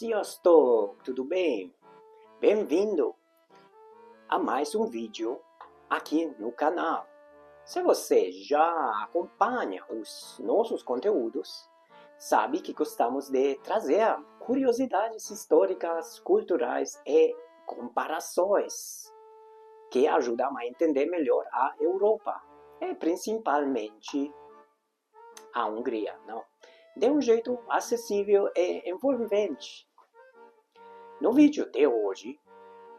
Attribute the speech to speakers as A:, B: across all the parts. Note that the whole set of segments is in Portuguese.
A: Sziasztok, tudo bem? Bem-vindo a mais um vídeo aqui no canal. Se você já acompanha os nossos conteúdos, sabe que gostamos de trazer curiosidades históricas, culturais e comparações que ajudam a entender melhor a Europa e principalmente a Hungria, não? De um jeito acessível e envolvente. No vídeo de hoje,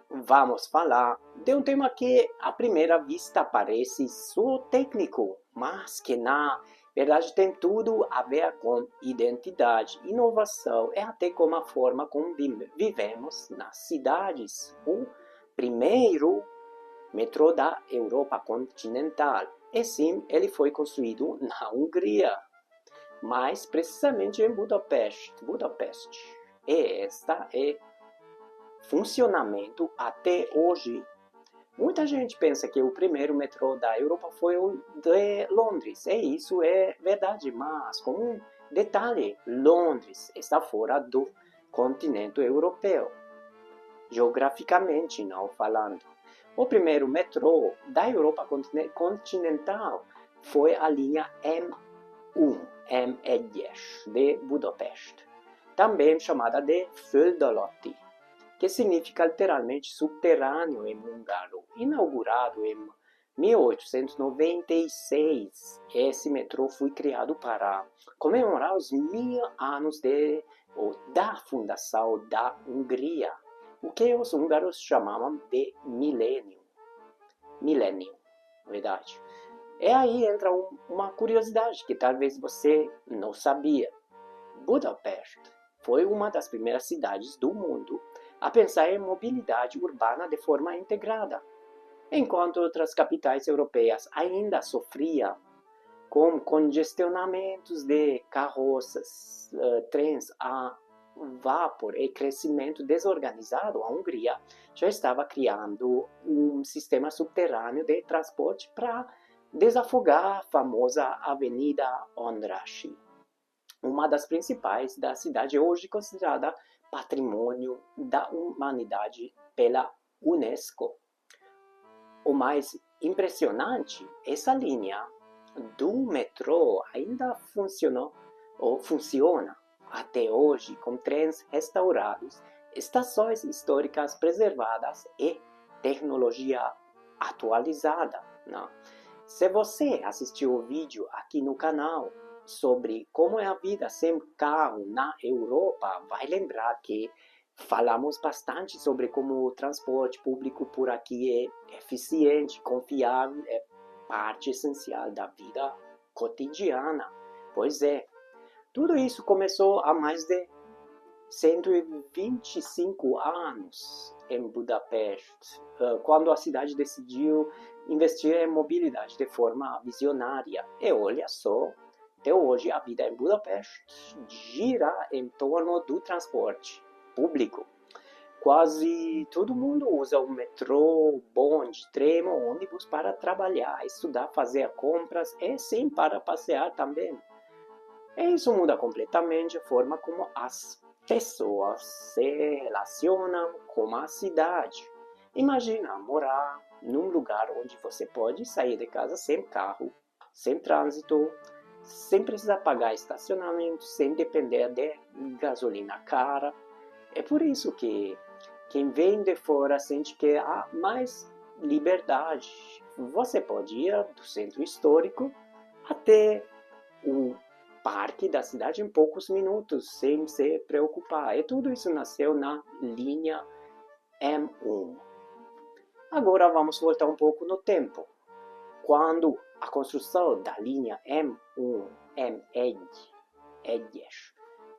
A: vamos falar de um tema que à primeira vista parece só técnico, mas que na verdade tem tudo a ver com identidade, inovação e até com a forma como vivemos nas cidades. O primeiro metrô da Europa continental. E sim, ele foi construído na Hungria, mais precisamente em Budapeste. E esta é funcionamento até hoje. Muita gente pensa que o primeiro metrô da Europa foi o de Londres, e isso é verdade, mas com um detalhe: Londres está fora do continente europeu, geograficamente não falando. O primeiro metrô da Europa continental foi a linha M1, M1 de Budapeste, também chamada de Földalatti, que significa literalmente subterrâneo em húngaro, inaugurado em 1896. Esse metrô foi criado para comemorar os 1000 anos da fundação da Hungria, o que os húngaros chamavam de milênio, verdade. E aí entra uma curiosidade que talvez você não sabia. Budapeste foi uma das primeiras cidades do mundo a pensar em mobilidade urbana de forma integrada, enquanto outras capitais europeias ainda sofriam com congestionamentos de carroças, trens a vapor e crescimento desorganizado. A Hungria já estava criando um sistema subterrâneo de transporte para desafogar a famosa Avenida Ondrasi, uma das principais da cidade, hoje considerada Patrimônio da Humanidade pela Unesco. O mais impressionante, essa linha do metrô ainda funciona até hoje, com trens restaurados, estações históricas preservadas e tecnologia atualizada, não? Se você assistiu o vídeo aqui no canal sobre como é a vida sem carro na Europa, vai lembrar que falamos bastante sobre como o transporte público por aqui é eficiente, confiável, é parte essencial da vida cotidiana. Pois é, tudo isso começou há mais de 125 anos em Budapeste, quando a cidade decidiu investir em mobilidade de forma visionária. E olha só, até hoje a vida em Budapeste gira em torno do transporte público. Quase todo mundo usa o metrô, bonde, trem ou ônibus para trabalhar, estudar, fazer compras e sim para passear também. E isso muda completamente a forma como as pessoas se relacionam com a cidade. Imagina morar num lugar onde você pode sair de casa sem carro, sem trânsito, sem precisar pagar estacionamento, sem depender de gasolina cara. É por isso que quem vem de fora sente que há mais liberdade. Você pode ir do centro histórico até o parque da cidade em poucos minutos, sem se preocupar. E tudo isso nasceu na linha M1. Agora vamos voltar um pouco no tempo. Quando a construção da linha M1, M10,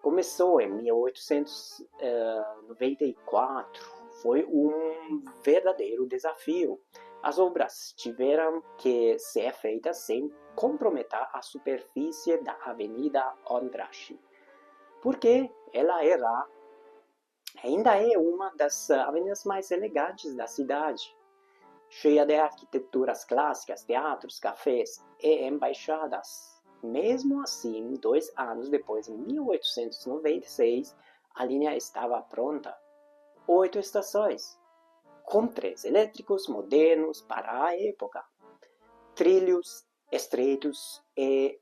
A: começou em 1894, foi um verdadeiro desafio. As obras tiveram que ser feitas sem comprometer a superfície da Avenida Ondrasi, porque ela ainda é uma das avenidas mais elegantes da cidade, cheia de arquiteturas clássicas, teatros, cafés e embaixadas. Mesmo assim, 2 anos depois, em 1896, A linha estava pronta. 8 estações, com trens elétricos modernos para a época, trilhos estreitos e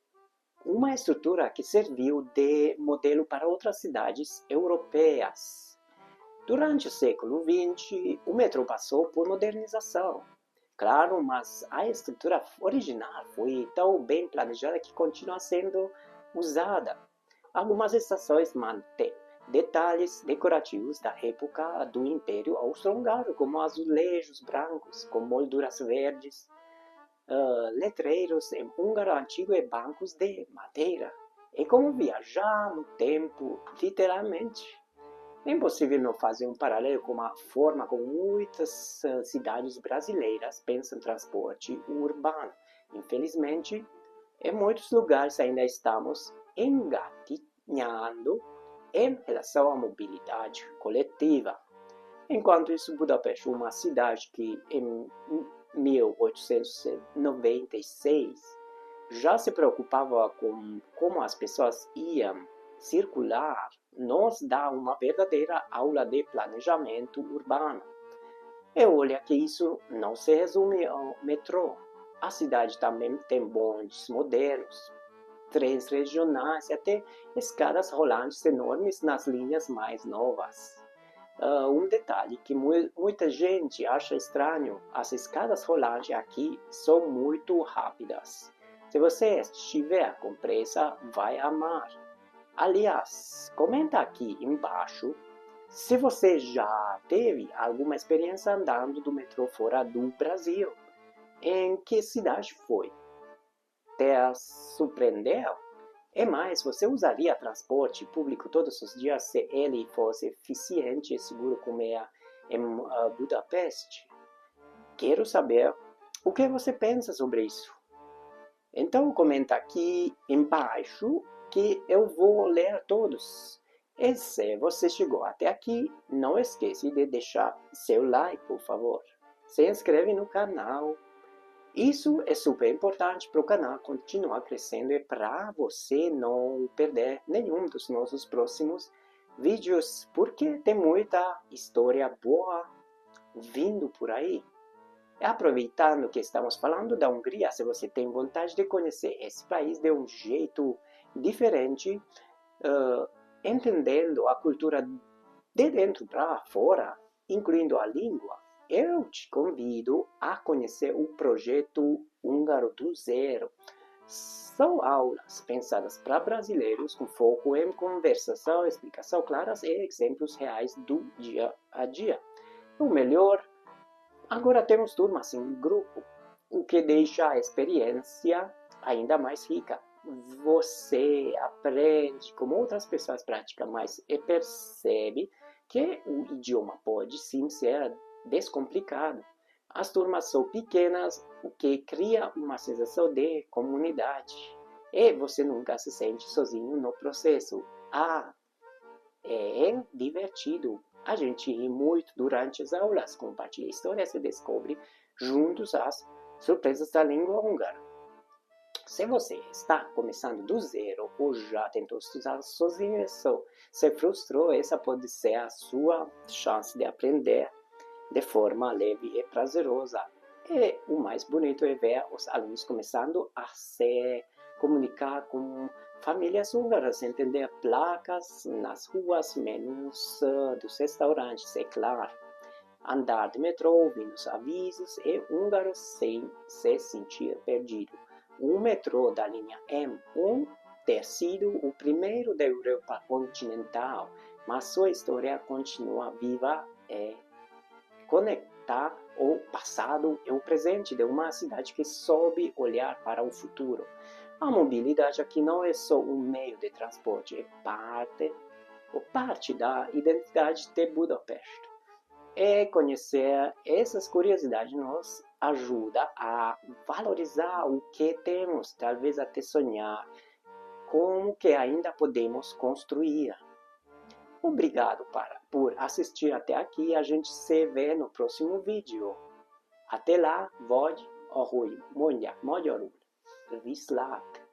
A: uma estrutura que serviu de modelo para outras cidades europeias. Durante o século XX, o metrô passou por modernização. Claro, mas a estrutura original foi tão bem planejada que continua sendo usada. Algumas estações mantêm detalhes decorativos da época do Império Austro-Húngaro, como azulejos brancos com molduras verdes, letreiros em húngaro antigo e bancos de madeira. É como viajar no tempo, literalmente. É impossível não fazer um paralelo com a forma como muitas cidades brasileiras pensam em transporte urbano. Infelizmente, em muitos lugares ainda estamos engatinhando em relação à mobilidade coletiva. Enquanto isso, Budapeste, uma cidade que em 1896 já se preocupava com como as pessoas iam circular, nos dá uma verdadeira aula de planejamento urbano. E olha que isso não se resume ao metrô. A cidade também tem bondes modernos, trens regionais e até escadas rolantes enormes nas linhas mais novas. Um detalhe que muita gente acha estranho: as escadas rolantes aqui são muito rápidas. Se você estiver com pressa, vai amar. Aliás, comenta aqui embaixo se você já teve alguma experiência andando do metrô fora do Brasil. Em que cidade foi? Te surpreendeu? E mais, você usaria transporte público todos os dias se ele fosse eficiente e seguro como é em Budapeste? Quero saber o que você pensa sobre isso. Então comenta aqui embaixo que eu vou ler todos. E se você chegou até aqui, não esqueça de deixar seu like, por favor. Se inscreve no canal. Isso é super importante para o canal continuar crescendo e para você não perder nenhum dos nossos próximos vídeos, porque tem muita história boa vindo por aí. E aproveitando que estamos falando da Hungria, se você tem vontade de conhecer esse país de um jeito diferente, entendendo a cultura de dentro para fora, incluindo a língua, eu te convido a conhecer o projeto Húngaro do Zero. São aulas pensadas para brasileiros com foco em conversação, explicação claras e exemplos reais do dia a dia. O melhor, agora temos turmas em grupo, o que deixa a experiência ainda mais rica. Você aprende como outras pessoas praticam mais e percebe que o idioma pode sim ser descomplicado. As turmas são pequenas, o que cria uma sensação de comunidade. E você nunca se sente sozinho no processo. É divertido. A gente ri muito durante as aulas, compartilha histórias e descobre juntos as surpresas da língua húngara. Se você está começando do zero ou já tentou estudar sozinho e se frustrou, essa pode ser a sua chance de aprender de forma leve e prazerosa. E o mais bonito é ver os alunos começando a se comunicar com famílias húngaras, entender placas nas ruas, menus dos restaurantes, é claro. Andar de metrô, ouvindo os avisos e húngaros sem se sentir perdido. O metrô da linha M1 ter sido o primeiro da Europa continental, mas sua história continua viva e conectar o passado e o presente de uma cidade que soube olhar para o futuro. A mobilidade aqui não é só um meio de transporte, é parte da identidade de Budapeste. E conhecer essas curiosidades nos ajuda a valorizar o que temos, talvez até sonhar como que ainda podemos construir. Obrigado por assistir até aqui. A gente se vê no próximo vídeo. Até lá, vod, ahoy, mondják magyarul, viszlát!